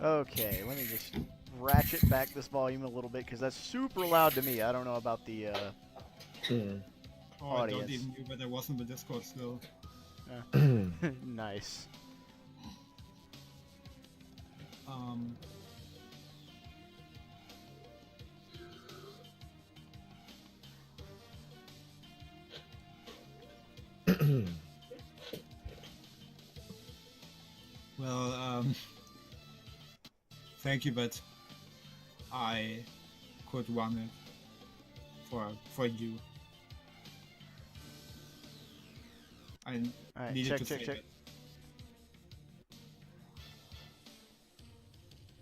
Okay, let me just ratchet back this volume a little bit because that's super loud to me. I don't know about the Oh, I don't audience. even knew that I was in the Discord still. Nice. Well, thank you, but I could run it for you. I Alright, needed to check. save it.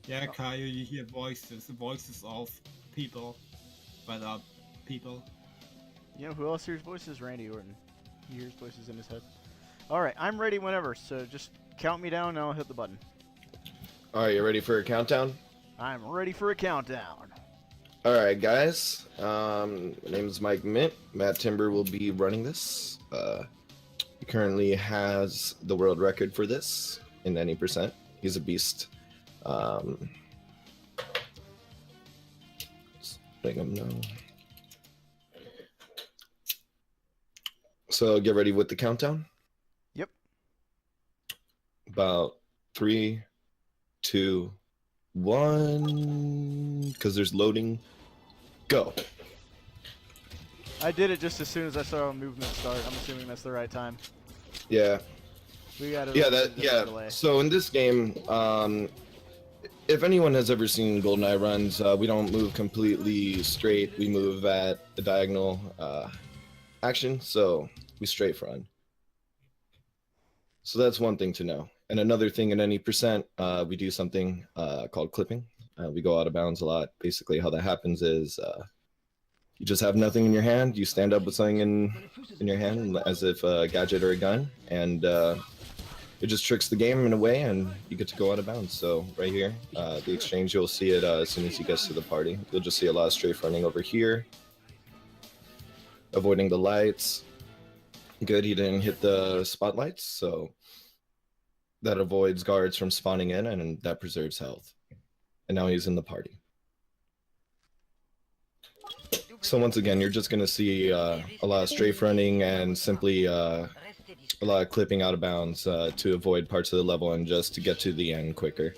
Yeah, Kyle, you hear voices, the voices of people, but people. You know who else hears voices? Randy Orton. He hears voices in his head. Alright, I'm ready whenever, so just count me down and I'll hit the button. Alright, you ready for a countdown? I'm ready for a countdown. Alright, guys. My name is Mike Mint. Matimbre will be running this. He currently has the world record for this in any percent. He's a beast. Just letting him know. So get ready with the countdown. Yep. About 3, 2, 1. Because there's loading. Go. I did it just as soon as I saw a movement start. I'm assuming that's the right time. Yeah. We got it. Yeah. So in this game, if anyone has ever seen GoldenEye runs, we don't move completely straight. We move at a diagonal action, so we strafe run. So that's one thing to know. And another thing, in any percent, we do something called clipping. We go out of bounds a lot. Basically, how that happens is you just have nothing in your hand. You stand up with something in your hand as if a gadget or a gun, and it just tricks the game in a way, and you get to go out of bounds. So right here, the exchange, you'll see it as soon as he gets to the party. You'll just see a lot of strafe running over here, avoiding the lights. Good, he didn't hit the spotlights, so that avoids guards from spawning in, and that preserves health. And now he's in the party. So once again, you're just going to see a lot of strafe running and simply a lot of clipping out of bounds to avoid parts of the level and just to get to the end quicker.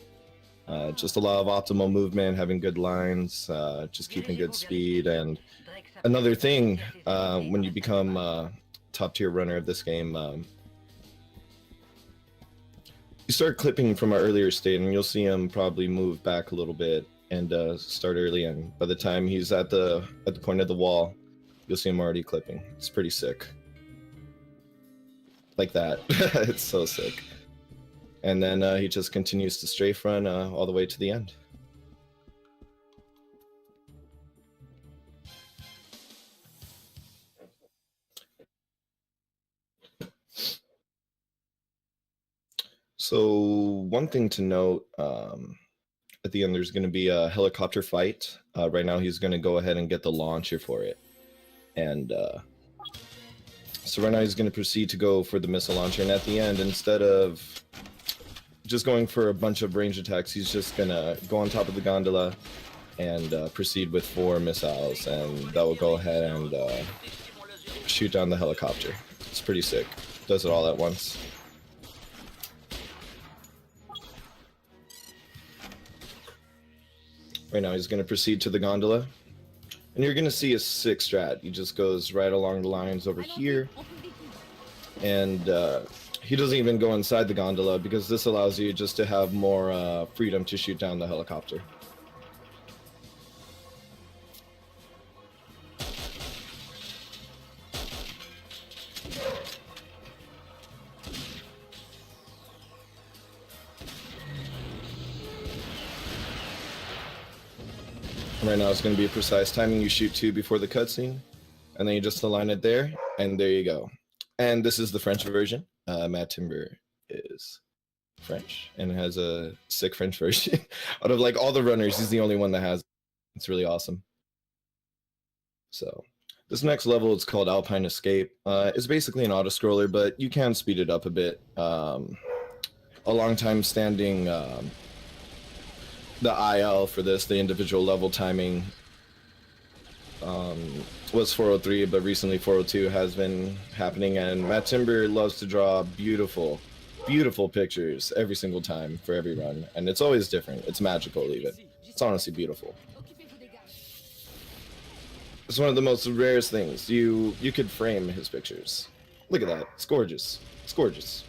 Just a lot of optimal movement, having good lines, just keeping good speed. And another thing, when you become a top tier runner of this game, you start clipping from an earlier state, and you'll see him probably move back a little bit and start early, and by the time he's at the point of the wall, you'll see him already clipping. It's pretty sick. Like that. It's so sick. And then he just continues to strafe run all the way to the end. So one thing to note, at the end, there's going to be a helicopter fight. Right now, he's going to go ahead and get the launcher for it. And so right now, he's going to proceed to go for the missile launcher. And at the end, instead of just going for a bunch of range attacks, he's just going to go on top of the gondola and proceed with 4 missiles. And that will go ahead and shoot down the helicopter. It's pretty sick. Does it all at once. Right now, he's going to proceed to the gondola. And you're going to see a sick strat. He just goes right along the lines over here. And he doesn't even go inside the gondola because this allows you just to have more freedom to shoot down the helicopter. Right now it's going to be a precise timing. You shoot 2 before the cutscene, and then you just align it there, and there you go. And this is the French version. Matimbre is French and has a sick French version. Out of like all the runners, he's the only one that has it. It's really awesome. So this next level is called Alpine Escape. It's basically an auto-scroller, but you can speed it up a bit. A long time standing the IL for this, the individual level timing, was 403, but recently 402 has been happening, and Matimbre loves to draw beautiful, beautiful pictures every single time for every run, and it's always different. It's magical, even. It's honestly beautiful. It's one of the most rarest things. You could frame his pictures. Look at that. It's gorgeous. It's gorgeous.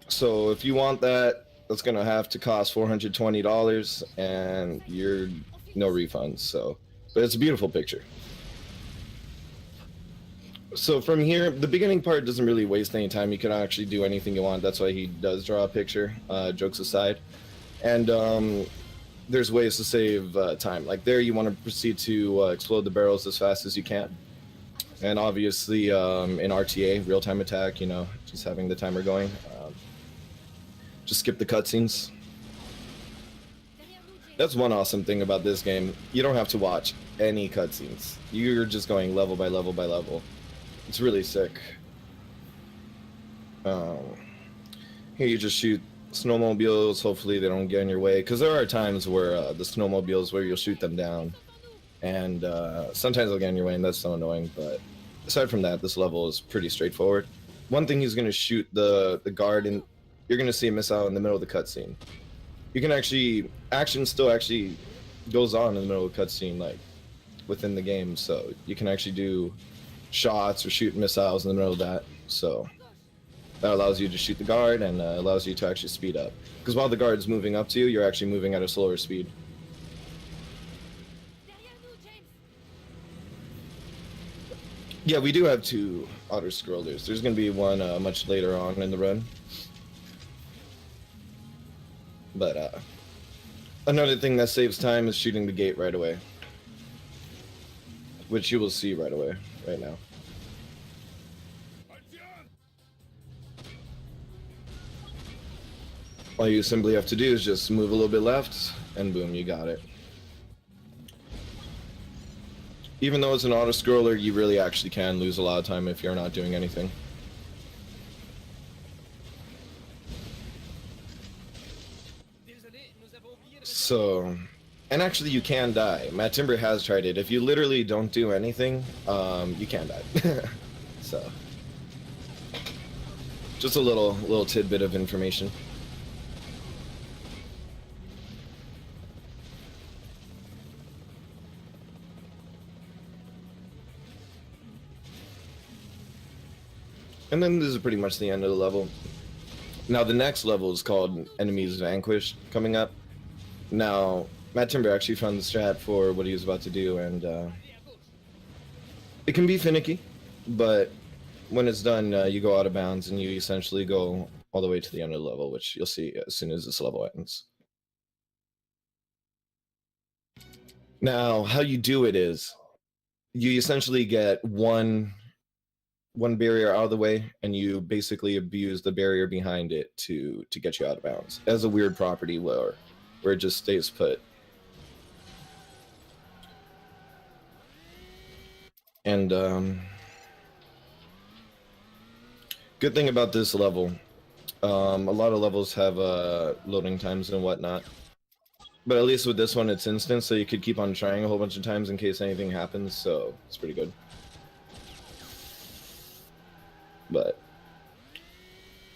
So if you want that, that's gonna have to cost $420, and you're no refunds. So, but it's a beautiful picture. So from here, the beginning part doesn't really waste any time. You can actually do anything you want. That's why he does draw a picture, jokes aside. And there's ways to save time. Like there, you want to proceed to explode the barrels as fast as you can. And obviously in RTA, real-time attack, you know, just having the timer going. Just skip the cutscenes. That's one awesome thing about this game. You don't have to watch any cutscenes. You're just going level by level by level. It's really sick. Here you just shoot snowmobiles. Hopefully they don't get in your way, because there are times where the snowmobiles where you'll shoot them down, and sometimes they'll get in your way, and that's so annoying. But aside from that, this level is pretty straightforward. One thing, he's going to shoot the guard, and you're going to see a missile in the middle of the cutscene. You can actually, action still actually goes on in the middle of the cutscene, like within the game, so you can actually do shots or shoot missiles in the middle of that. So that allows you to shoot the guard, and allows you to actually speed up, because while the guard's moving up to you, you're actually moving at a slower speed. Yeah, we do have 2 auto scrollers. There's going to be one much later on in the run. But another thing that saves time is shooting the gate right away, which you will see right away, right now. All you simply have to do is just move a little bit left, and boom, you got it. Even though it's an auto scroller, you really actually can lose a lot of time if you're not doing anything. So, and actually you can die. Matimbre has tried it. If you literally don't do anything, you can die. So, just a little tidbit of information. And then this is pretty much the end of the level. Now the next level is called Enemies Vanquished, coming up. Now, Matimbre actually found the strat for what he was about to do, and it can be finicky, but when it's done, you go out of bounds, and you essentially go all the way to the end of the level, which you'll see as soon as this level ends. Now, how you do it is, you essentially get one barrier out of the way, and you basically abuse the barrier behind it to get you out of bounds. It has a weird property where it just stays put. And good thing about this level, a lot of levels have loading times and whatnot, but at least with this one it's instant, so you could keep on trying a whole bunch of times in case anything happens, so it's pretty good. But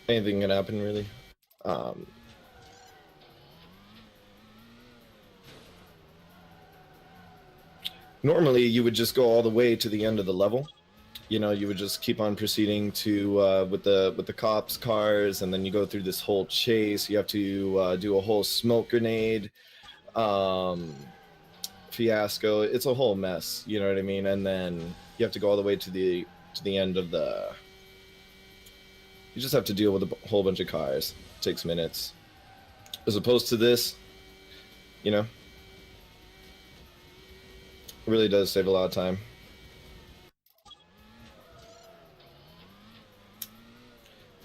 anything can happen, really. Normally, you would just go all the way to the end of the level. You know, you would just keep on proceeding to with the cops' cars, and then you go through this whole chase. You have to do a whole smoke grenade fiasco. It's a whole mess. You know what I mean? And then you have to go all the way to the end of the. You just have to deal with a whole bunch of cars. It takes minutes. As opposed to this, you know, it really does save a lot of time.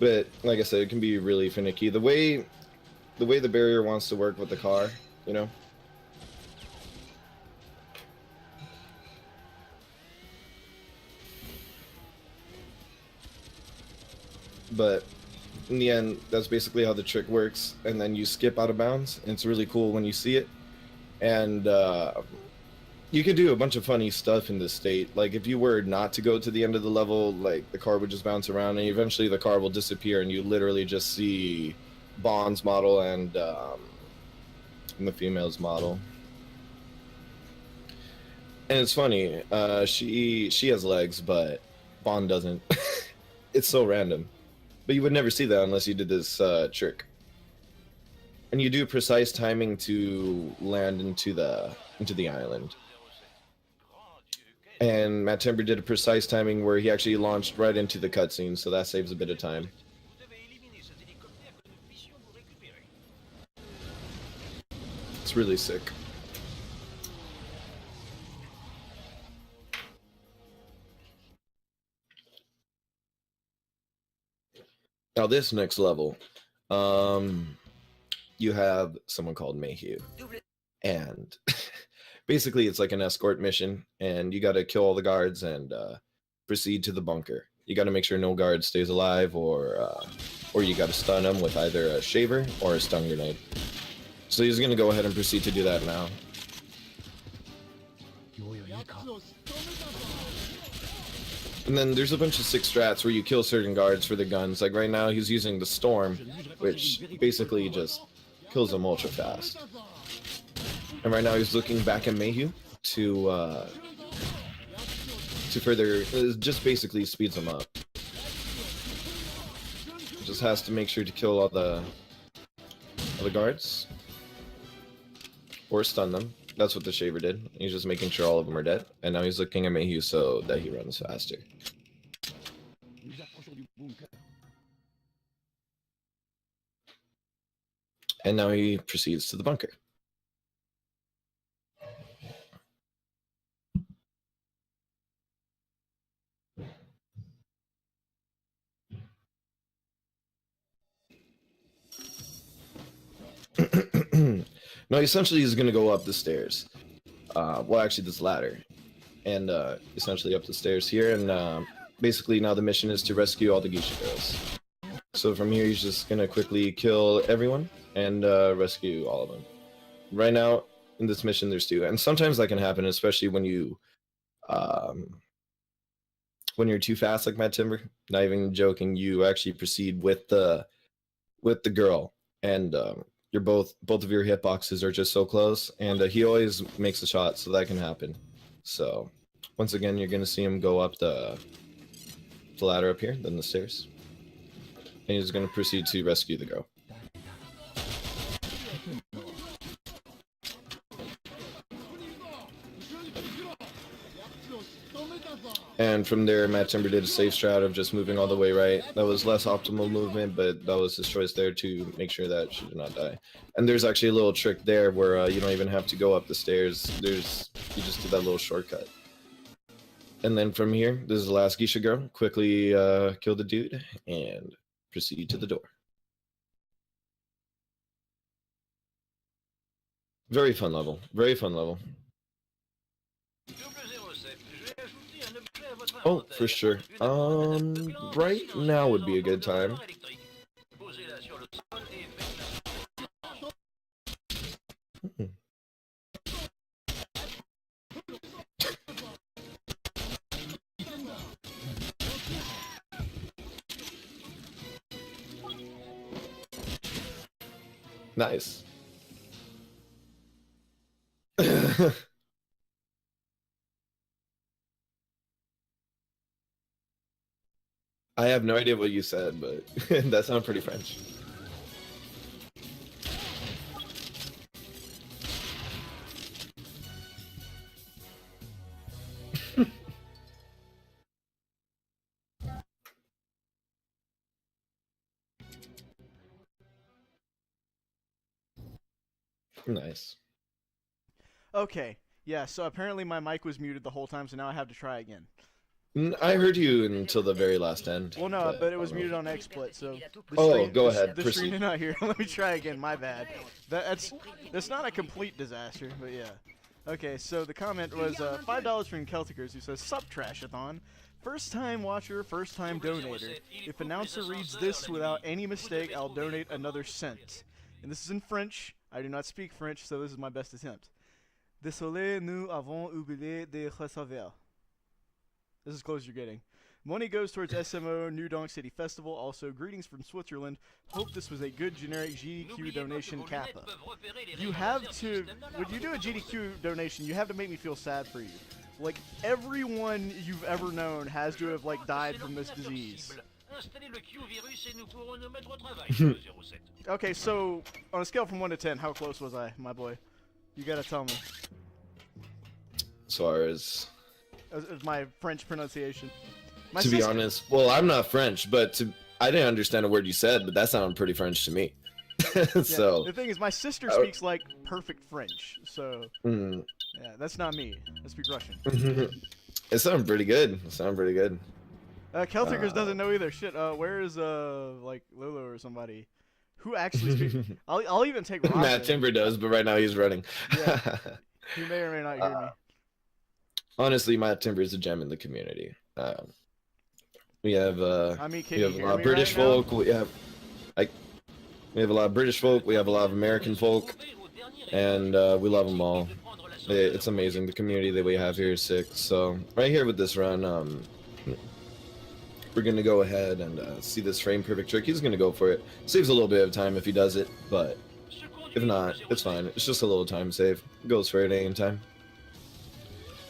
But like I said, it can be really finicky. The way the barrier wants to work with the car, you know. but in the end, that's basically how the trick works. And then you skip out of bounds, and it's really cool when you see it. And you can do a bunch of funny stuff in this state. Like if you were not to go to the end of the level, like the car would just bounce around, and eventually the car will disappear, and you literally just see Bond's model and the female's model. And it's funny, she has legs, but Bond doesn't. It's so random. But you would never see that unless you did this trick. And you do precise timing to land into the island. And Matimbre did a precise timing where he actually launched right into the cutscene, so that saves a bit of time. It's really sick. Now this next level, you have someone called Mayhew, and basically it's like an escort mission, and you got to kill all the guards and proceed to the bunker. You got to make sure no guard stays alive, or you got to stun them with either a shaver or a stun grenade. So he's gonna go ahead and proceed to do that now. And then there's a bunch of sick strats where you kill certain guards for the guns. Like right now he's using the Storm, which basically just kills them ultra fast. And right now he's looking back at Mayhew to further, just basically speeds him up. Just has to make sure to kill all the guards. Or stun them. That's what the shaver did. He's just making sure all of them are dead. And now he's looking at Mayhew so that he runs faster. And now he proceeds to the bunker. No, essentially he's going to go up the stairs. Well, actually this ladder. And essentially up the stairs here. And basically now the mission is to rescue all the geisha girls. So from here he's just going to quickly kill everyone and rescue all of them. Right now in this mission there's 2. And sometimes that can happen, especially when you're too fast like Matimbre. Not even joking, you actually proceed with the girl. And you're both of your hitboxes are just so close, and he always makes a shot, so that can happen. So once again, you're gonna see him go up the ladder up here, then the stairs, and he's gonna proceed to rescue the girl. And from there, Matimbre did a safe strat of just moving all the way right. That was less optimal movement, but that was his choice there to make sure that she did not die. And there's actually a little trick there where you don't even have to go up the stairs. You just do that little shortcut. And then from here, this is the last geisha girl. Quickly kill the dude and proceed to the door. Very fun level. Very fun level. Oh, for sure. Right now would be a good time. Nice. I have no idea what you said, but that sounded pretty French. Nice. Okay, yeah, so apparently my mic was muted the whole time, so now I have to try again. I heard you until the very last end. Well, no, but it was muted on XSplit, so... Go ahead, The proceed. screen is not here. Let me try again, my bad. That's not a complete disaster, but yeah. Okay, so the comment was $5 from Celticers, who says, "Sup, Trashathon. First time watcher, first time donator. If announcer reads this without any mistake, I'll donate another cent. And this is in French. I do not speak French, so this is my best attempt. Désolé, nous avons oublié de recevoir. This is as close as you're getting. Money goes towards SMO New Donk City Festival. Also, greetings from Switzerland. Hope this was a good generic GDQ donation kappa. You have to, when you do a GDQ donation, you have to make me feel sad for you. Like, everyone you've ever known has to have, like, died from this disease. Okay, so, on a scale from 1 to 10, how close was I, my boy? You gotta tell me. As far as my French pronunciation. to be honest, well, I'm not French, but I didn't understand a word you said, but that sounded pretty French to me. So the thing is, my sister speaks like perfect French, so yeah, that's not me. I speak Russian. It sounded pretty good. Celticers doesn't know either. Shit. Where is like Lolo or somebody who actually speaks? I'll even take Robin. Matimbre does, but right now he's running. Yeah, he may or may not hear me. Honestly, Matimbre is a gem in the community. We have I mean, we have a lot of British folk. We have a lot of British folk. We have a lot of American folk, and we love them all. It's amazing. The community that we have here is sick. So right here with this run, we're gonna go ahead and see this frame perfect trick. He's gonna go for it. Saves a little bit of time if he does it, but if not, it's fine. It's just a little time save. Goes for it any time.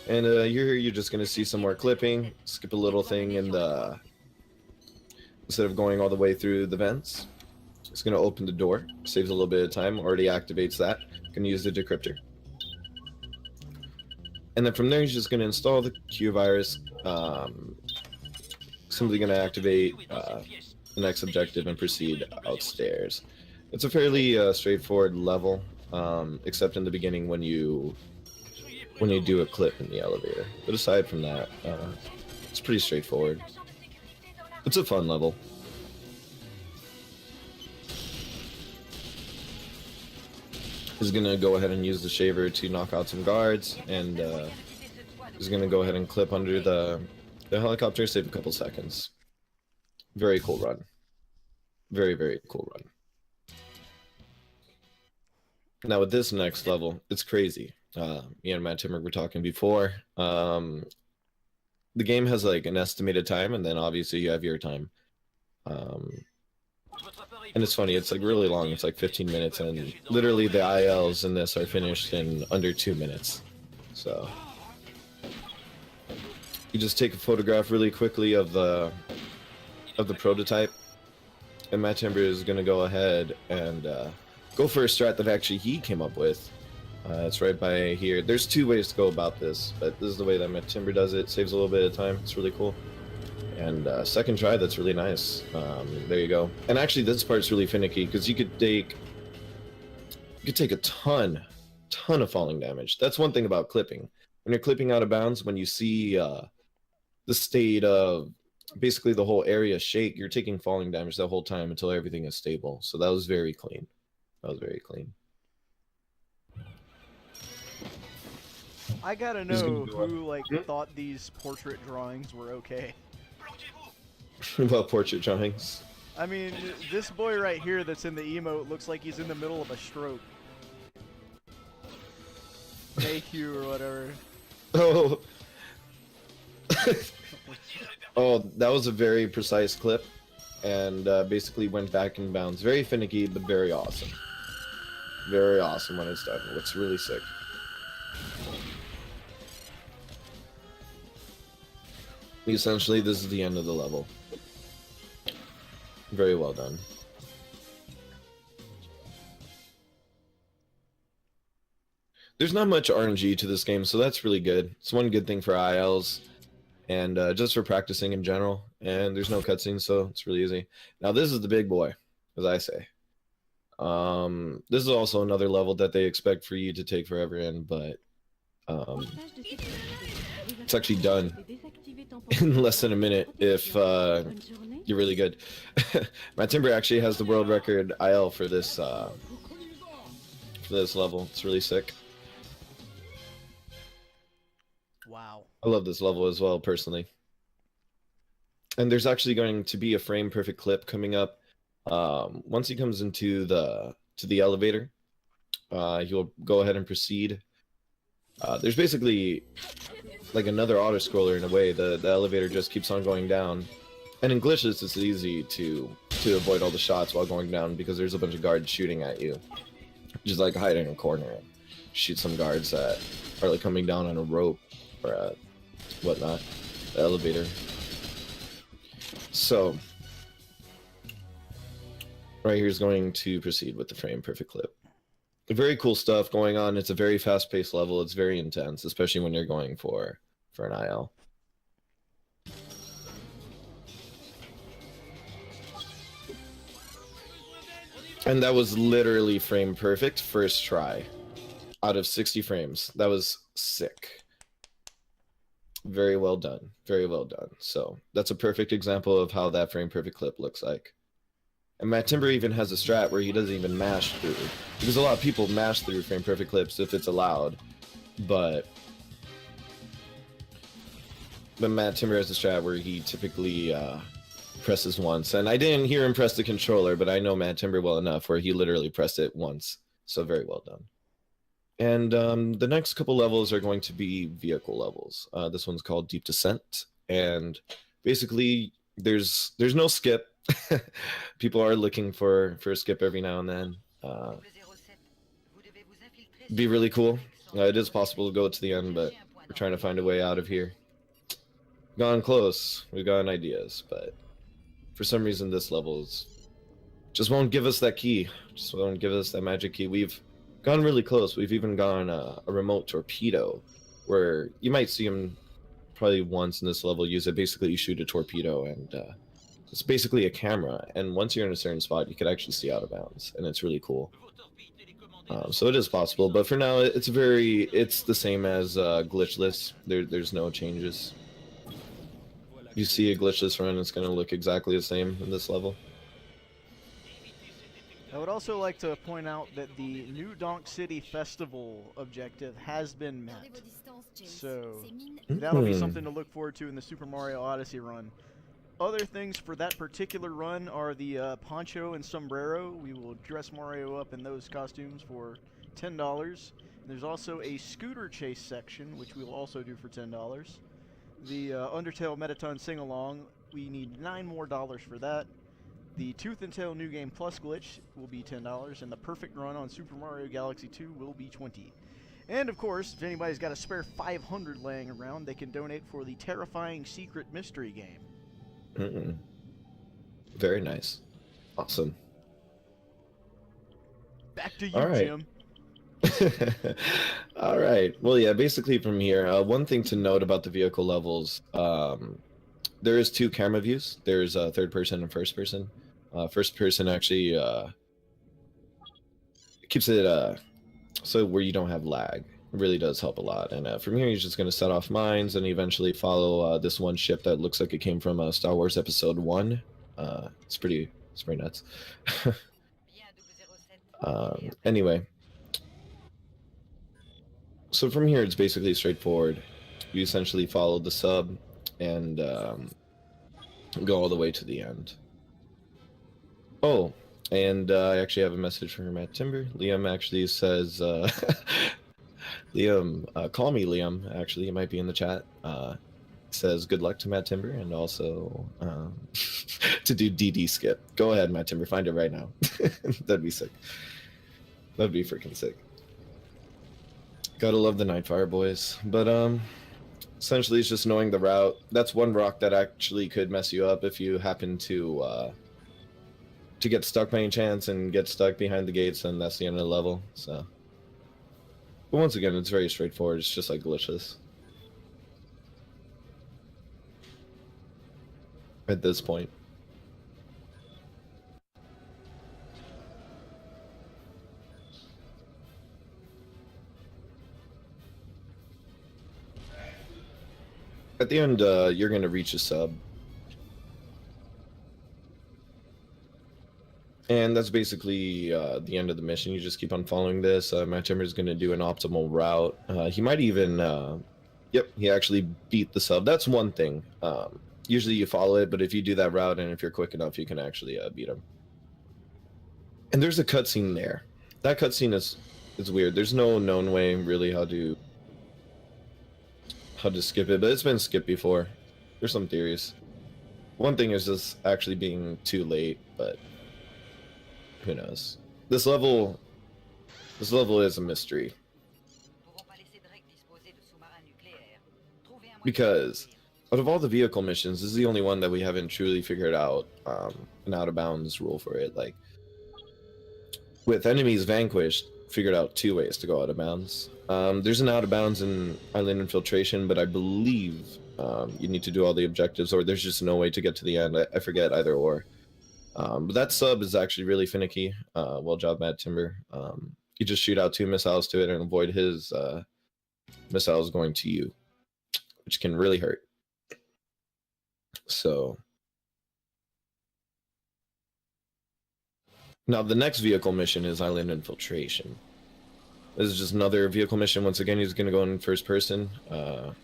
And you're just gonna see some more clipping. Skip a little thing in the instead of going all the way through the vents. It's gonna open the door. Saves a little bit of time. Already activates that. Gonna use the decryptor. And then from there, he's just gonna install the Q virus. Simply gonna activate the next objective and proceed outstairs. It's a fairly straightforward level, except in the beginning when you do a clip in the elevator. But aside from that, it's pretty straightforward. It's a fun level. He's gonna go ahead and use the shaver to knock out some guards, and he's gonna go ahead and clip under the helicopter, save a couple seconds. Very cool run. Very, very cool run. Now with this next level, it's crazy. Me and Matimbre were talking before. The game has like an estimated time, and then obviously you have your time. And it's funny, it's like really long. It's like 15 minutes, and literally the ILs in this are finished in under 2 minutes. So you just take a photograph really quickly of the prototype, and Matimbre is gonna go ahead and go for a strat that actually he came up with. It's right by here. There's 2 ways to go about this, but this is the way that Matimbre does it. Saves a little bit of time. It's really cool. And second try, that's really nice. There you go. And actually, this part's really finicky because you could take a ton of falling damage. That's one thing about clipping. When you're clipping out of bounds, when you see the state of basically the whole area shake, you're taking falling damage the whole time until everything is stable. So that was very clean. I gotta know who like thought these portrait drawings were okay. Well, portrait drawings. I mean, this boy right here that's in the emote looks like he's in the middle of a stroke. AQ or whatever. Oh. Oh, that was a very precise clip, and basically went back in bounds. Very finicky, but very awesome. Very awesome when it's done. It looks really sick. Essentially, this is the end of the level. Very well done. There's not much RNG to this game, so that's really good. It's one good thing for ILs, and just for practicing in general. And there's no cutscenes, so it's really easy. Now this is the big boy, as I say. This is also another level that they expect for you to take forever in, but it's actually done in less than a minute if you're really good. Matimbre actually has the world record IL for this level. It's really sick. Wow. I love this level as well, personally. And there's actually going to be a frame perfect clip coming up. Once he comes into the elevator, he'll go ahead and proceed. There's basically like another auto scroller in a way. The elevator just keeps on going down. And in glitches, it's easy to avoid all the shots while going down because there's a bunch of guards shooting at you. Just like hide in a corner and shoot some guards that are like coming down on a rope or whatnot. The elevator. So right here is going to proceed with the frame perfect clip. Very cool stuff going on. It's a very fast-paced level. It's very intense, especially when you're going for an IL. And that was literally frame perfect first try out of 60 frames. That was sick. Very well done. Very well done. So that's a perfect example of how that frame perfect clip looks like. And Matimbre even has a strat where he doesn't even mash through. Because a lot of people mash through frame perfect clips if it's allowed. But Matimbre has a strat where he typically presses once. And I didn't hear him press the controller, but I know Matimbre well enough where he literally pressed it once. So very well done. And the next couple levels are going to be vehicle levels. This one's called Deep Descent. And basically, there's no skip. People are looking for a skip every now and then. Be really cool. It is possible to go to the end, but we're trying to find a way out of here. Gone close. We've gotten ideas, but for some reason this level just won't give us that key. Just won't give us that magic key. We've gone really close. We've even gone a remote torpedo, where you might see him probably once in this level use it. Basically, you shoot a torpedo and it's basically a camera, and once you're in a certain spot, you could actually see out of bounds, and it's really cool. So it is possible, but for now, it's the same as glitchless. There's no changes. You see a glitchless run, it's going to look exactly the same in this level. I would also like to point out that the New Donk City Festival objective has been met. So that'll be something to look forward to in the Super Mario Odyssey run. Other things for that particular run are the poncho and sombrero. We will dress Mario up in those costumes for $10. There's also a scooter chase section, which we will also do for $10. The Undertale Metaton Sing-Along, we need $9 more for that. The Tooth and Tail New Game Plus glitch will be $10, and the Perfect Run on Super Mario Galaxy 2 will be $20. And of course, if anybody's got a spare $500 laying around, they can donate for the Terrifying Secret Mystery Game. Very nice. Awesome. Back to you, All right. Jim. All right. Well, yeah, basically from here, one thing to note about the vehicle levels, there is 2 camera views. There's third person and first person. First person actually keeps it so where you don't have lag. It really does help a lot. And from here, you're just going to set off mines and eventually follow this one ship that looks like it came from Star Wars Episode 1. It's pretty nuts. Anyway. So from here, it's basically straightforward. You essentially follow the sub and go all the way to the end. Oh, and I actually have a message from Matimbre. Liam actually says, Liam, call me Liam, actually, he might be in the chat. Says good luck to Matimbre and also to do DD skip. Go ahead, Matimbre, find it right now. That'd be sick. That'd be freaking sick. Gotta love the Nightfire boys. But essentially it's just knowing the route. That's one rock that actually could mess you up if you happen to get stuck by any chance and get stuck behind the gates, and that's the end of the level. So, but once again, it's very straightforward. It's just like glitches at this point. At the end, you're going to reach a sub. And that's basically the end of the mission. You just keep on following this. Matimbre is going to do an optimal route. He might even... yep, he actually beat the sub. That's one thing. Usually you follow it, but if you do that route and if you're quick enough, you can actually beat them. And there's a cutscene there. That cutscene is weird. There's no known way really how to skip it, but it's been skipped before. There's some theories. One thing is just actually being too late, but who knows? This level is a mystery. Because out of all the vehicle missions, this is the only one that we haven't truly figured out an out of bounds rule for it. Like with enemies vanquished, figured out 2 ways to go out of bounds. There's an out of bounds in Island Infiltration, but I believe you need to do all the objectives, or there's just no way to get to the end. I forget either or. But that sub is actually really finicky. Well job, Matimbre. You just shoot out 2 missiles to it and avoid his missiles going to you, which can really hurt. So now the next vehicle mission is Island Infiltration. This is just another vehicle mission. Once again, he's going to go in first person to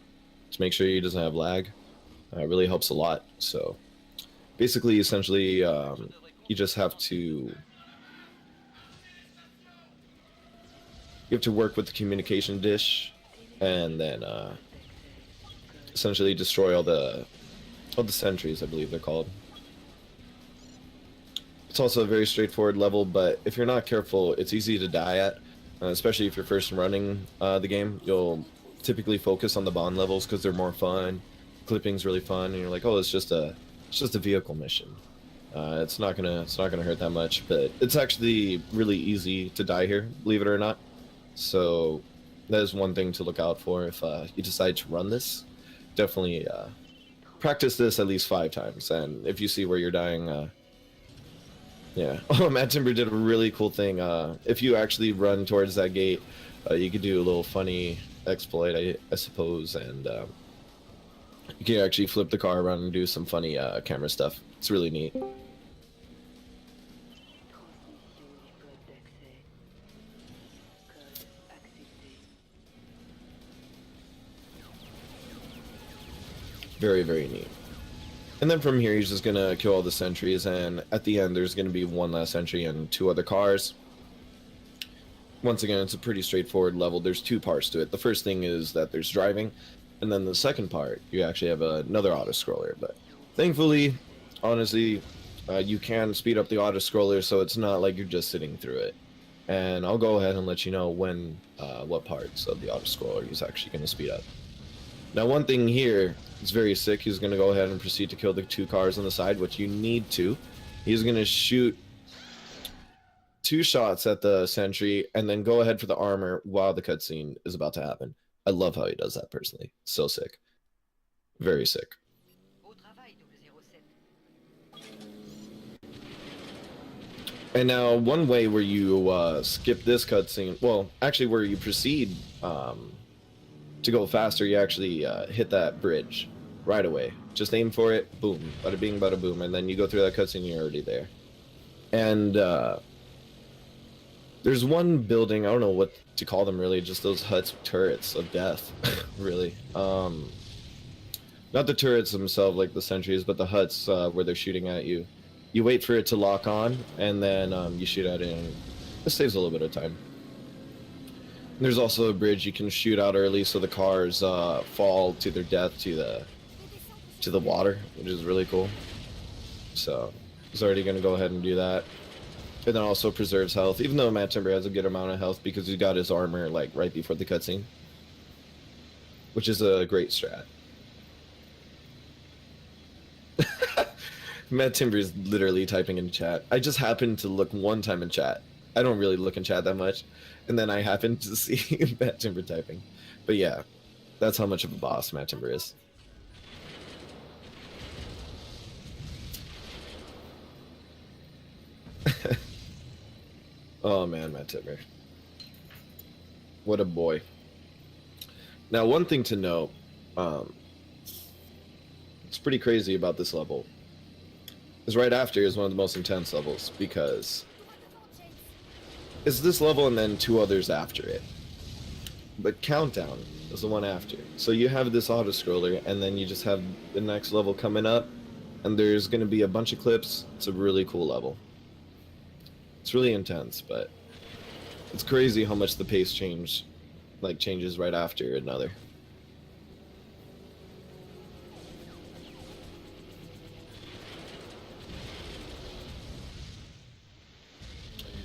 make sure he doesn't have lag. It really helps a lot. So basically, essentially, you just have to work with the communication dish, and then essentially destroy all the sentries, I believe they're called. It's also a very straightforward level, but if you're not careful, it's easy to die at, especially if you're first running the game. You'll typically focus on the bond levels because they're more fun. Clipping's really fun, and you're like, oh, it's just a vehicle mission. It's not gonna hurt that much, but it's actually really easy to die here, believe it or not. So that is one thing to look out for if you decide to run this. Definitely practice this at least 5 times, and if you see where you're dying, yeah. Oh, Matimbre did a really cool thing. If you actually run towards that gate, you could do a little funny exploit, I suppose, and you can actually flip the car around and do some funny camera stuff. It's really neat. Very, very neat. And then from here, he's just gonna kill all the sentries, and at the end, there's gonna be 1 last sentry and 2 other cars. Once again, it's a pretty straightforward level. There's 2 parts to it. The first thing is that there's driving, and then the second part, you actually have another auto-scroller. But thankfully, honestly, you can speed up the auto-scroller, so it's not like you're just sitting through it. And I'll go ahead and let you know when, what parts of the auto-scroller is actually gonna speed up. Now, one thing here is very sick. He's going to go ahead and proceed to kill the 2 cars on the side, which you need to. He's going to shoot 2 shots at the sentry and then go ahead for the armor while the cutscene is about to happen. I love how he does that, personally. So sick. Very sick. And now, one way where you skip this cutscene, well, actually where you proceed to go faster, you actually hit that bridge right away. Just aim for it, boom, bada bing, bada boom, and then you go through that cutscene, you're already there. And there's one building, I don't know what to call them really, just those huts with turrets of death, really. Not the turrets themselves like the sentries, but the huts where they're shooting at you. You wait for it to lock on, and then you shoot at it, and it saves a little bit of time. There's also a bridge you can shoot out early so the cars fall to their death to the water, which is really cool. So he's already going to go ahead and do that. And then also preserves health, even though Matimbre has a good amount of health because he got his armor like right before the cutscene, which is a great strat. Matimbre is literally typing in chat. I just happened to look one time in chat. I don't really look in chat that much. And then I happened to see Matimbre typing. But yeah, that's how much of a boss Matimbre is. Oh man, Matimbre. What a boy. Now, one thing to note, it's pretty crazy about this level, is right after is one of the most intense levels, because it's this level and then 2 others after it. but Countdown is the one after. So you have this auto scroller, and then you just have the next level coming up, and there's going to be a bunch of clips. It's a really cool level. It's really intense, but it's crazy how much the pace changes right after another.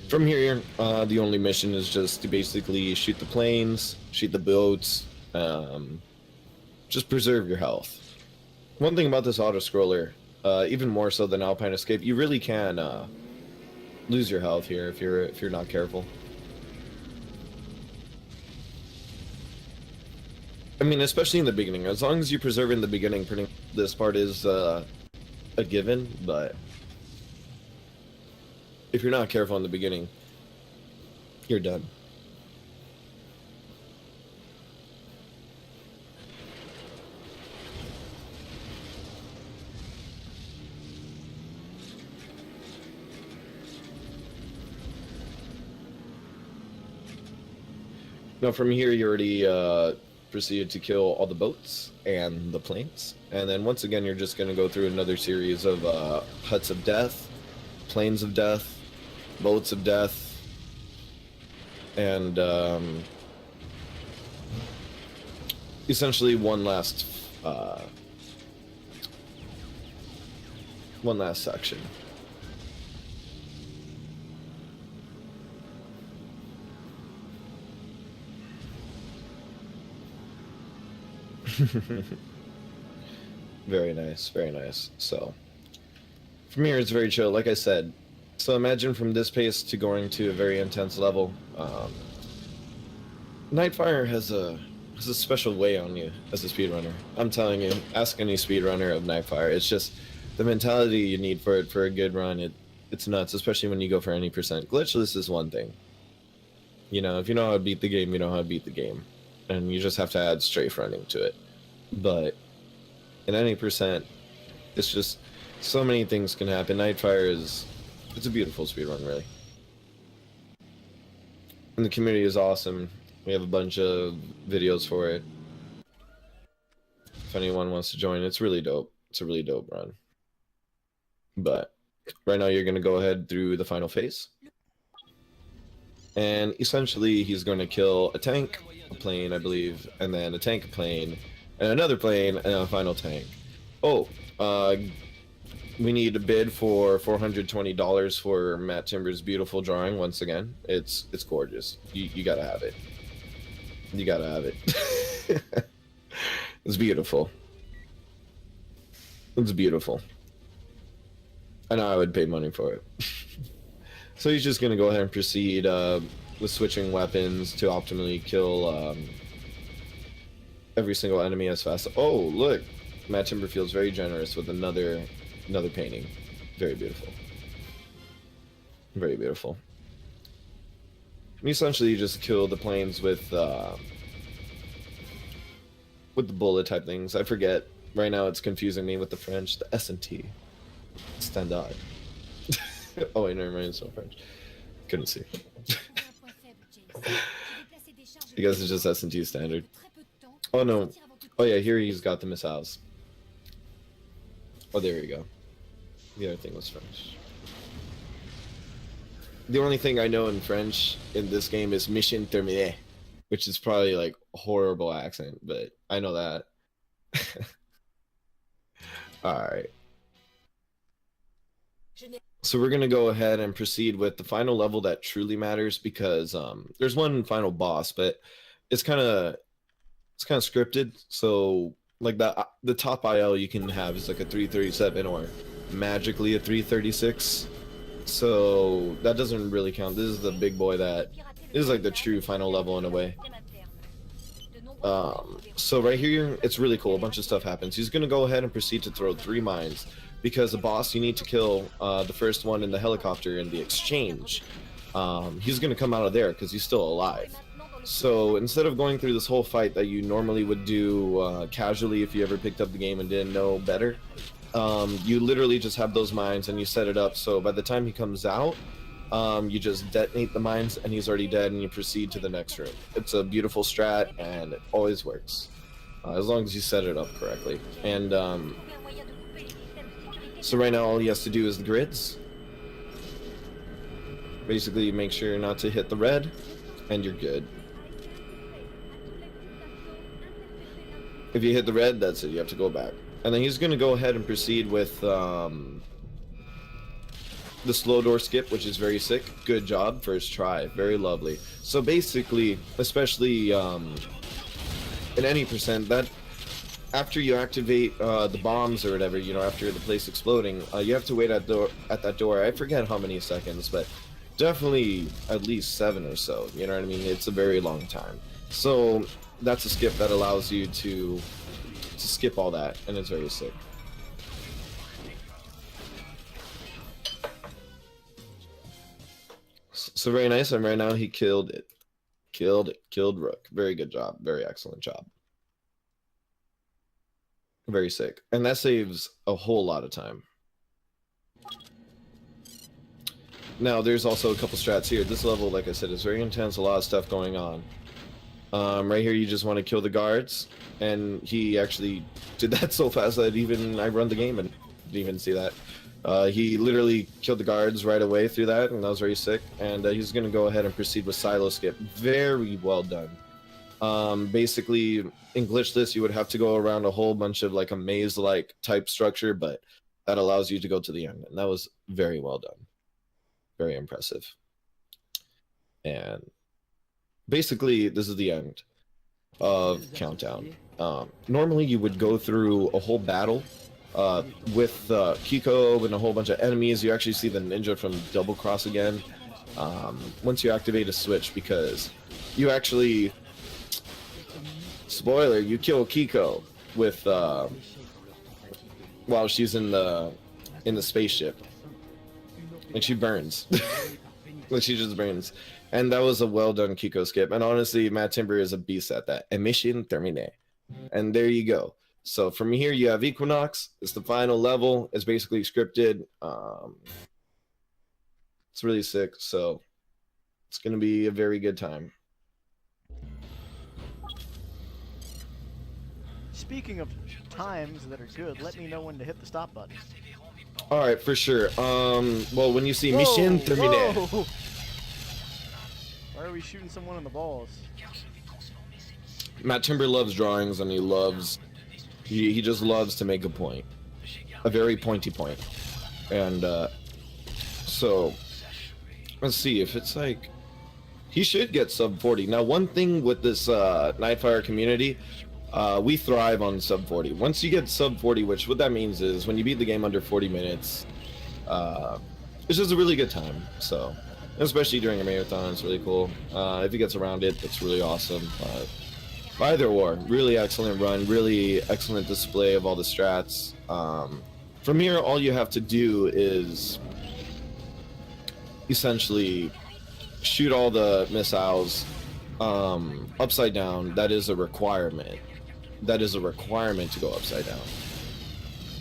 From here, the only mission is just to basically shoot the planes, shoot the boats, just preserve your health. One thing about this auto-scroller, even more so than Alpine Escape, you really can lose your health here if you're not careful. I mean, especially in the beginning. As long as you preserve in the beginning, this part is a given, but if you're not careful in the beginning, you're done. Now from here, you already proceeded to kill all the boats and the planes. And then once again, you're just going to go through another series of huts of death, planes of death, boats of death, and essentially one last section. Very nice, very nice. So from here, it's very chill, like I said. So imagine from this pace to going to a very intense level. Nightfire has a special way on you as a speedrunner. I'm telling you, ask any speedrunner of Nightfire. It's just the mentality you need for it for a good run. It's nuts, especially when you go for any percent. Glitchless is one thing. You know, if you know how to beat the game, you know how to beat the game, and you just have to add strafe running to it. But in any percent, it's just so many things can happen. Nightfire it's a beautiful speedrun, really. And the community is awesome. We have a bunch of videos for it. If anyone wants to join, it's really dope. It's a really dope run. But right now you're going to go ahead through the final phase. And essentially he's going to kill a tank, a plane, I believe, and then a tank, a plane, and another plane, and a final tank. Oh, we need a bid for $420 for Matimbre's beautiful drawing. Once again, it's gorgeous. You gotta have it. You gotta have it. It's beautiful. It's beautiful. I know I would pay money for it. So he's just gonna go ahead and proceed with switching weapons to optimally kill every single enemy as fast. Oh, look, Matimbre feels very generous with another painting. Very beautiful. Very beautiful. And essentially you just kill the planes with the bullet type things. I forget. Right now it's confusing me with the French. The S&T. Standard. Oh wait, never mind, it's not French. Couldn't see. I guess it's just S&T standard. Oh no. Oh yeah, here he's got the missiles. Oh, there we go. The other thing was French. The only thing I know in French in this game is mission terminée, which is probably like a horrible accent, but I know that. Alright. So we're gonna go ahead and proceed with the final level that truly matters, because there's one final boss, but it's kind of scripted. So like the top IL you can have is like a 337 or magically a 336. So that doesn't really count. This is the big boy that is like the true final level in a way. So right here, it's really cool. A bunch of stuff happens. He's gonna go ahead and proceed to throw 3 mines, because the boss you need to kill, the first one in the helicopter in the exchange, he's gonna come out of there because he's still alive. So instead of going through this whole fight that you normally would do casually if you ever picked up the game and didn't know better, you literally just have those mines and you set it up so by the time he comes out, You just detonate the mines, and he's already dead, and you proceed to the next room. It's a beautiful strat, and it always works. As long as you set it up correctly. And so right now all he has to do is the grids. Basically make sure not to hit the red, and you're good. If you hit the red, that's it, you have to go back. And then he's going to go ahead and proceed with the slow door skip, which is very sick. Good job, first try, very lovely. So basically, especially in any percent, that after you activate the bombs or whatever, you know, after the place exploding, you have to wait at that door. I forget how many seconds, but definitely at least 7 or so. You know what I mean? It's a very long time. So that's a skip that allows you to skip all that, and it's very sick. So very nice, and right now he killed it. Killed Rook. Very good job. Very excellent job. Very sick. And that saves a whole lot of time. Now, there's also a couple strats here. This level, like I said, is very intense. A lot of stuff going on. Right here, you just want to kill the guards. And he actually did that so fast that I run the game and didn't even see that. He literally killed the guards right away through that, and that was very sick. And he's going to go ahead and proceed with silo skip. Very well done. Basically, in glitchless, you would have to go around a whole bunch of like a maze-like type structure, but that allows you to go to the end. And that was very well done. Very impressive. And basically, this is the end of Countdown. Normally, you would go through a whole battle with Kiko and a whole bunch of enemies. You actually see the ninja from Double Cross again once you activate a switch, because you actually, spoiler, you kill Kiko with while she's in the spaceship, and she burns. Like, she just burns. And that was a well done Kiko skip. And honestly, Matimbre is a beast at that. Emission terminé. And there you go. So from here, you have Equinox. It's the final level. It's basically scripted. It's really sick. So it's going to be a very good time. Speaking of times that are good, let me know when to hit the stop button. All right, for sure. Well, when you see Mission Terminé. Whoa. Why are we shooting someone in the balls? Matimbre loves drawings, and he just loves to make a point. A very pointy point. And so let's see if it's like, he should get sub 40. Now, one thing with this Nightfire community, we thrive on sub 40. Once you get sub 40, which what that means is when you beat the game under 40 minutes, it's just a really good time. So, especially during a marathon, it's really cool. If he gets around it, that's really awesome. Either or, really excellent run, really excellent display of all the strats. From here, all you have to do is essentially shoot all the missiles upside down. That is a requirement. That is a requirement to go upside down.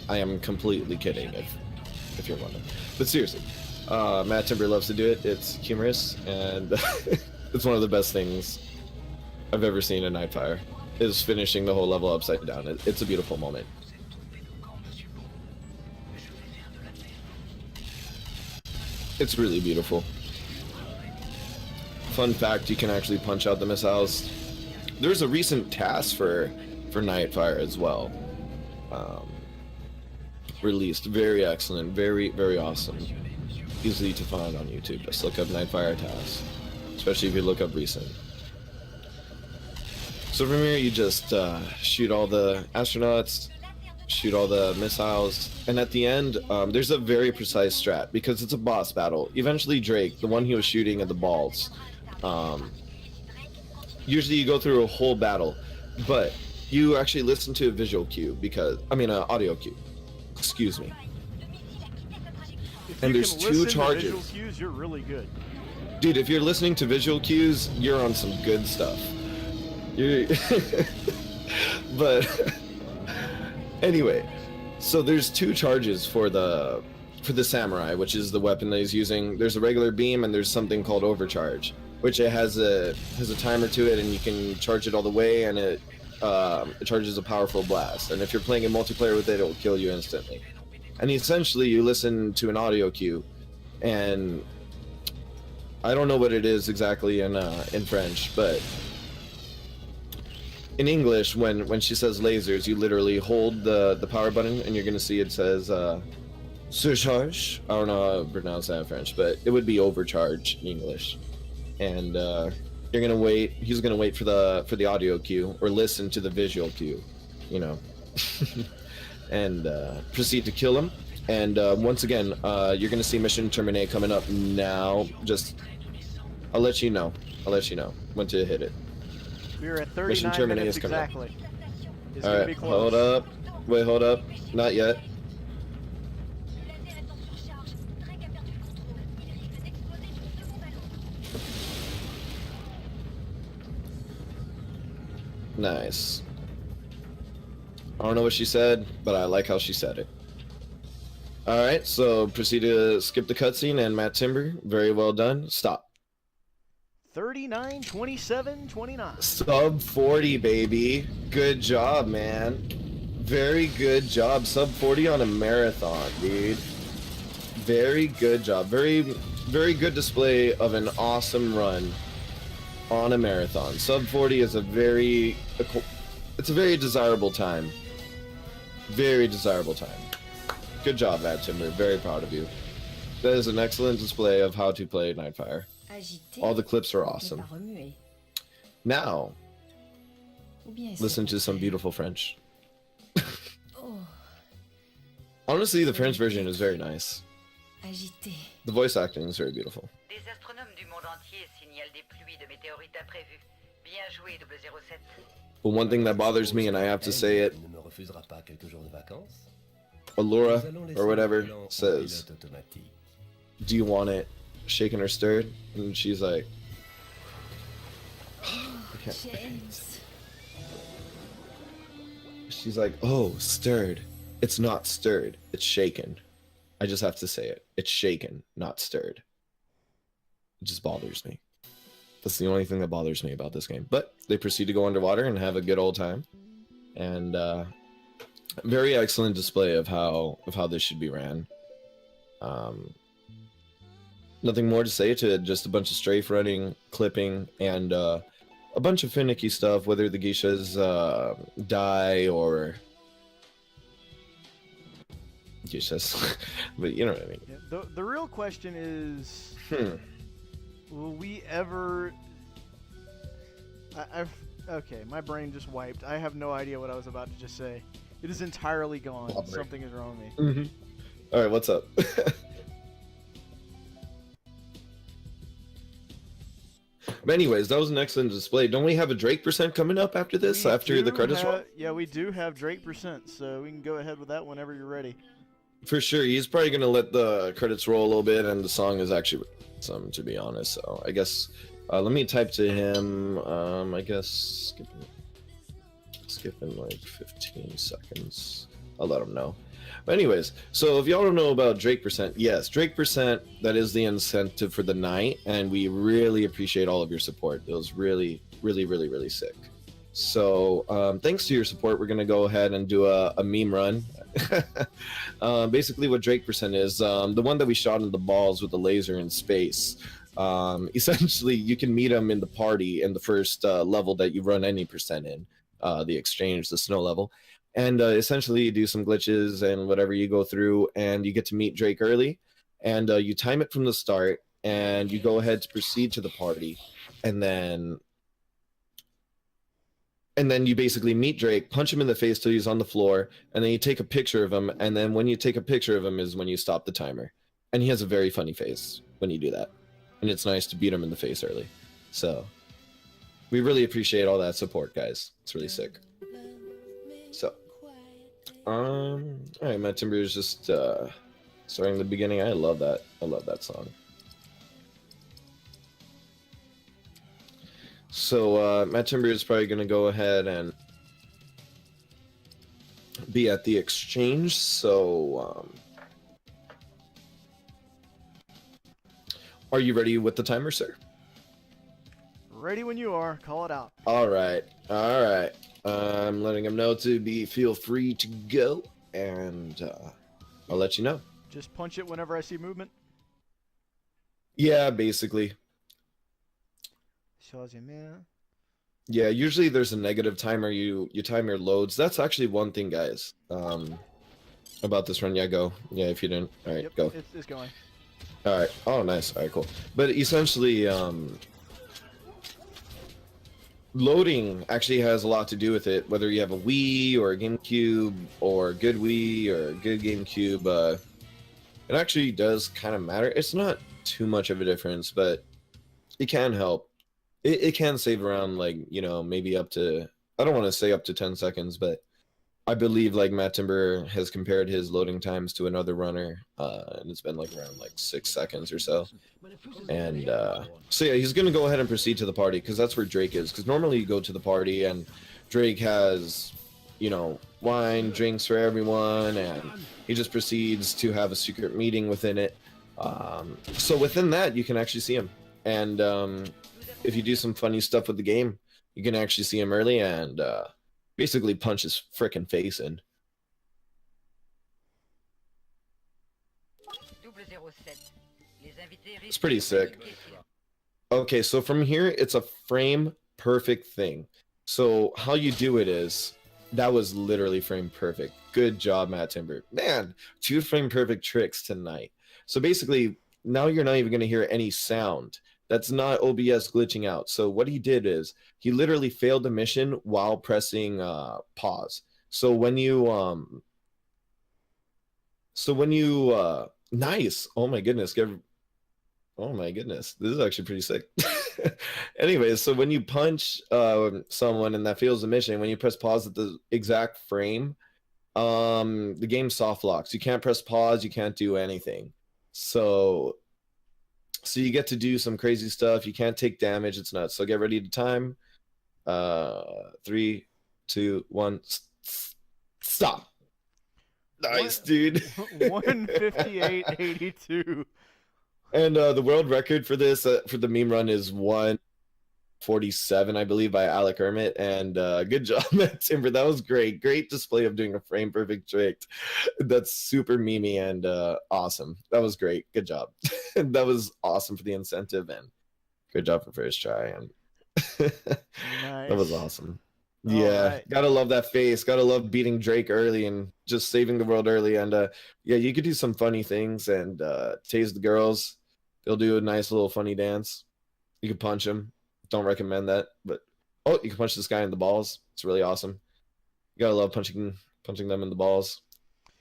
I am completely kidding if you're wondering. But seriously, Matimbre loves to do it. It's humorous, and it's one of the best things I've ever seen in Nightfire, is finishing the whole level upside down. It's a beautiful moment. It's really beautiful. Fun fact, you can actually punch out the missiles. There's a recent task for Nightfire as well. Released. Very excellent. Very, very awesome. Easy to find on YouTube. Just look up Nightfire task. Especially if you look up recent. So from here, you just shoot all the astronauts, shoot all the missiles, and at the end, there's a very precise strat, because it's a boss battle. Eventually, Drake, the one he was shooting at the balls, usually you go through a whole battle, but you actually listen to a visual cue, audio cue. Excuse me. If and you there's can two listen to charges. visual cues, you're really good. Dude, if you're listening to visual cues, you're on some good stuff. But anyway, so there's two charges for the for the samurai, which is the weapon that he's using, there's a regular beam and there's something called overcharge, which it has a timer to it, and you can charge it all the way, and it charges a powerful blast. And if you're playing in multiplayer with it, it will kill you instantly. And essentially, you listen to an audio cue, and I don't know what it is exactly in French, but in English, when she says lasers, you literally hold the power button, and you're gonna see it says surcharge. I don't know how to pronounce that in French, but it would be overcharge in English. And you're gonna wait. He's gonna wait for the audio cue, or listen to the visual cue, you know, and proceed to kill him. And once again, you're gonna see mission terminate coming up now. Just I'll let you know when to hit it. We're at 39 minutes exactly. It's all gonna right, be close. hold up. Wait, hold up. Not yet. Nice. I don't know what she said, but I like how she said it. Alright, so proceed to skip the cutscene, and Matimbre, very well done. Stop. 39, 27, 29. Sub 40, baby. Good job, man. Very good job. Sub 40 on a marathon, dude. Very good job. Very, very good display of an awesome run on a marathon. Sub 40 is a very desirable time. Very desirable time. Good job, Matimbre. Very proud of you. That is an excellent display of how to play Nightfire. All the clips are awesome. Now, listen to some beautiful French. Honestly, the French version is very nice. The voice acting is very beautiful. Des astronomes du monde entier signalent des pluies de météorites imprévues. Bien joué, 007. But one thing that bothers me, and I have to say it, Allura, or whatever, says, "Do you want it shaken or stirred?" And she's like, she's like, "Oh, stirred. It's not stirred. It's shaken." I just have to say it. It's shaken, not stirred. It just bothers me. That's the only thing that bothers me about this game. But they proceed to go underwater and have a good old time. And very excellent display of how this should be ran. Nothing more to say to it, just a bunch of strafe running, clipping, and a bunch of finicky stuff, whether the geishas die or geishas, but you know what I mean. Yeah, the real question is, will we ever... Okay, my brain just wiped. I have no idea what I was about to just say. It is entirely gone. Something is wrong with me. Alright, what's up? But anyways, that was an excellent display. Don't we have a Drake percent coming up after this? After the credits roll? Yeah, we do have Drake percent, so we can go ahead with that whenever you're ready. For sure. He's probably going to let the credits roll a little bit, and the song is actually some, to be honest. So I guess let me type to him. I guess skip him like 15 seconds. I'll let him know. But anyways, so if y'all don't know about Drake percent, yes, Drake percent, that is the incentive for the night, and we really appreciate all of your support. It was really, really, really, really sick. So thanks to your support, we're going to go ahead and do a meme run. Basically what Drake percent is, the one that we shot in the balls with the laser in space. Essentially, you can meet him in the party in the first level that you run any percent in, the exchange, the snow level. And essentially you do some glitches and whatever you go through, and you get to meet Drake early, and you time it from the start, and you go ahead to proceed to the party, and then you basically meet Drake, punch him in the face till he's on the floor, and then you take a picture of him, and then when you take a picture of him is when you stop the timer. And he has a very funny face when you do that. And it's nice to beat him in the face early. So we really appreciate all that support, guys. It's really sick. So alright, Matimbre is just starting the beginning. I love that. I love that song. So Matimbre is probably going to go ahead and be at the exchange. So Are you ready with the timer, sir? Ready when you are. Call it out. All right. I'm letting him know to feel free to go, and I'll let you know. Just punch it whenever I see movement. Yeah, basically. Yeah, usually there's a negative timer. You time your loads. That's actually one thing, guys. About this run. Yeah, go. Yeah, if you didn't. All right, Yep, go. it's going. All right. Oh, nice. All right, cool. But essentially, loading actually has a lot to do with it. Whether you have a Wii or a GameCube or a good Wii or a good GameCube, it actually does kind of matter. It's not too much of a difference, but it can help. It can save around, like, you know, maybe up to, I don't want to say up to 10 seconds, but I believe like Matimbre has compared his loading times to another runner, and it's been like around like 6 seconds or so. And so yeah, he's gonna go ahead and proceed to the party, because that's where Drake is. Because normally you go to the party and Drake has, you know, wine, drinks for everyone, and he just proceeds to have a secret meeting within it. So within that, you can actually see him, and if you do some funny stuff with the game, you can actually see him early and basically punch his frickin' face in. It's pretty sick. Okay, so from here, it's a frame perfect thing. So how you do it is, that was literally frame perfect. Good job, Matimbre. Man, 2 frame perfect tricks tonight. So basically, now you're not even going to hear any sound. That's not OBS glitching out. So what he did is, he literally failed the mission while pressing pause. So when you nice. Oh my goodness. Oh my goodness. This is actually pretty sick. Anyways, so when you punch someone and that fails the mission, when you press pause at the exact frame, the game soft locks. You can't press pause, you can't do anything. So you get to do some crazy stuff. You can't take damage. It's nuts. So get ready to time. 3, 2, 1. Stop. Nice, dude. 158.82. And the world record for this, for the meme run, is 1:47, I believe, by Alec Hermit. And good job, Matimbre. That was great. Great display of doing a frame perfect trick. That's super memey and awesome. That was great. Good job. That was awesome for the incentive, and good job for first try. And Nice. that was awesome. All Yeah, right. gotta love that face. Gotta love beating Drake early and just saving the world early. And yeah, you could do some funny things and tase the girls. They'll do a nice little funny dance. You could punch them. Don't recommend that, but oh, you can punch this guy in the balls. It's really awesome. You gotta love punching them in the balls,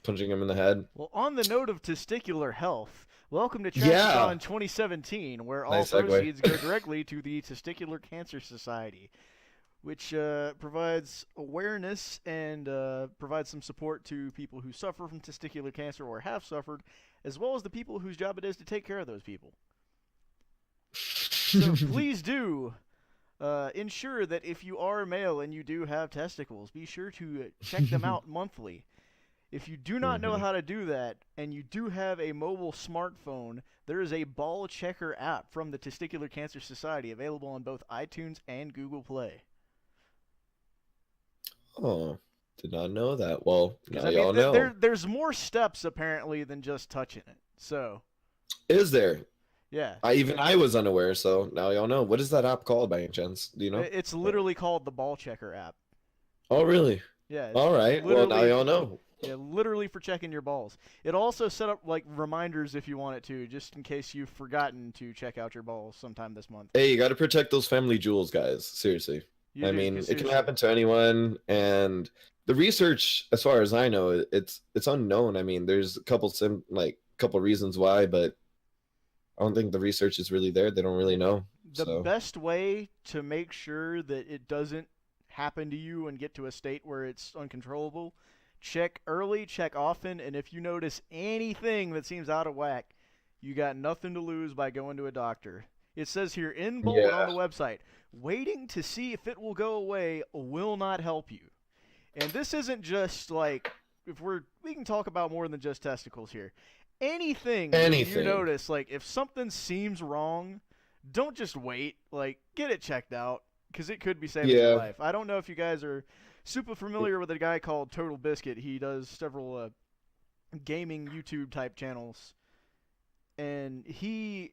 punching them in the head. Well, on the note of testicular health, welcome to Yeah. Trashathon 2017, where all Nice segue. proceeds go directly to the Testicular Cancer Society, which provides awareness and provides some support to people who suffer from testicular cancer or have suffered, as well as the people whose job it is to take care of those people. So please do ensure that if you are male and you do have testicles, be sure to check them out monthly. If you do not know how to do that, and you do have a mobile smartphone, there is a ball checker app from the Testicular Cancer Society available on both iTunes and Google Play. Oh, did not know that. Well, 'Cause, now I mean, y'all know. there's more steps apparently than just touching it. So, Is there? yeah. I was unaware, so now y'all know. What is that app called by any chance? Do you know? It's literally called the ball checker app. Oh, really? Yeah. It's All right. Well, now literally- y'all know. Yeah, literally for checking your balls. It also set up like reminders if you want it to, just in case you've forgotten to check out your balls sometime this month. Hey, you got to protect those family jewels, guys. Seriously. You I do, mean, 'cause it can seriously- happen to anyone, and the research, as far as I know, it's unknown. I mean, there's a couple reasons why, but I don't think the research is really there. They don't really know. The So best way to make sure that it doesn't happen to you and get to a state where it's uncontrollable, check early, check often, and if you notice anything that seems out of whack, you got nothing to lose by going to a doctor. It says here in bold Yeah. on the website, waiting to see if it will go away will not help you. And this isn't just like, we can talk about more than just testicles here. anything you Anything. notice, like if something seems wrong, don't just wait. Like get it checked out because it could be saving your Yeah. life. I don't know if you guys are super familiar with a guy called Total Biscuit. He does several gaming YouTube type channels, and he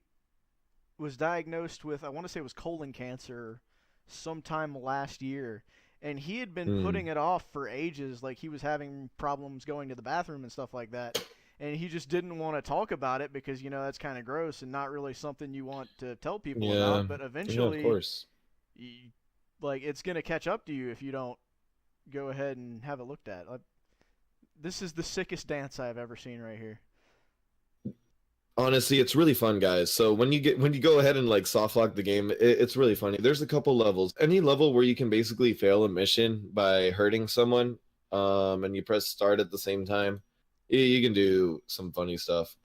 was diagnosed with, I want to say it was colon cancer sometime last year, and he had been putting it off for ages. Like he was having problems going to the bathroom and stuff like that, and he just didn't want to talk about it because that's kind of gross and not really something you want to tell people Yeah. about. But Yeah, of eventually, course. like it's gonna catch up to you if you don't go ahead and have it looked at. This is the sickest dance I've ever seen right here. Honestly, it's really fun, guys. So when you go ahead and like soft lock the game, it's really funny. There's a couple levels. Any level where you can basically fail a mission by hurting someone, and you press start at the same time, you can do some funny stuff.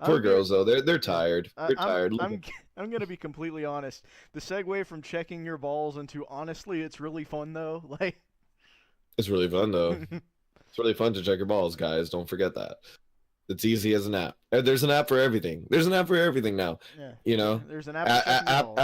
Poor girls though, they're tired. They're tired. I'm gonna be completely honest. The segue from checking your balls into honestly, it's really fun though. Like It's really fun though. It's really fun to check your balls, guys. Don't forget that. It's easy as an app. There's an app for everything. There's an app for everything now. yeah. There's an app for checking your balls.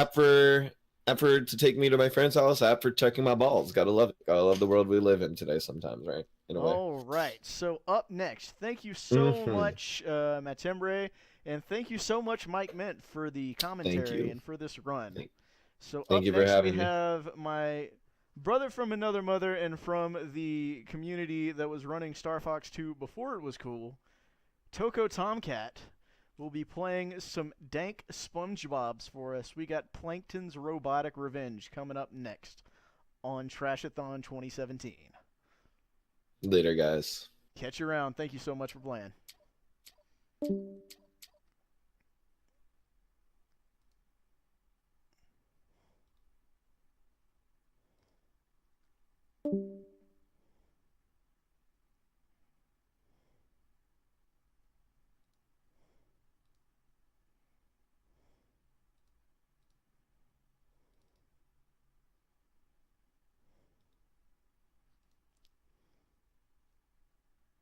App for to take me to my friend's house. App for checking my balls. Gotta love it. Gotta love the world we live in today. Sometimes, right? In a way. All right. So up next, thank you so much, Matimbre, and thank you so much, Mike Mint, for the commentary and for this run. So Thank up you for next having we me. have my brother from another mother and from the community that was running Star Fox 2 before it was cool. Toko Tomcat will be playing some dank SpongeBobs for us. We got Plankton's Robotic Revenge coming up next on Trashathon 2017. Later, guys. Catch you around. Thank you so much for playing.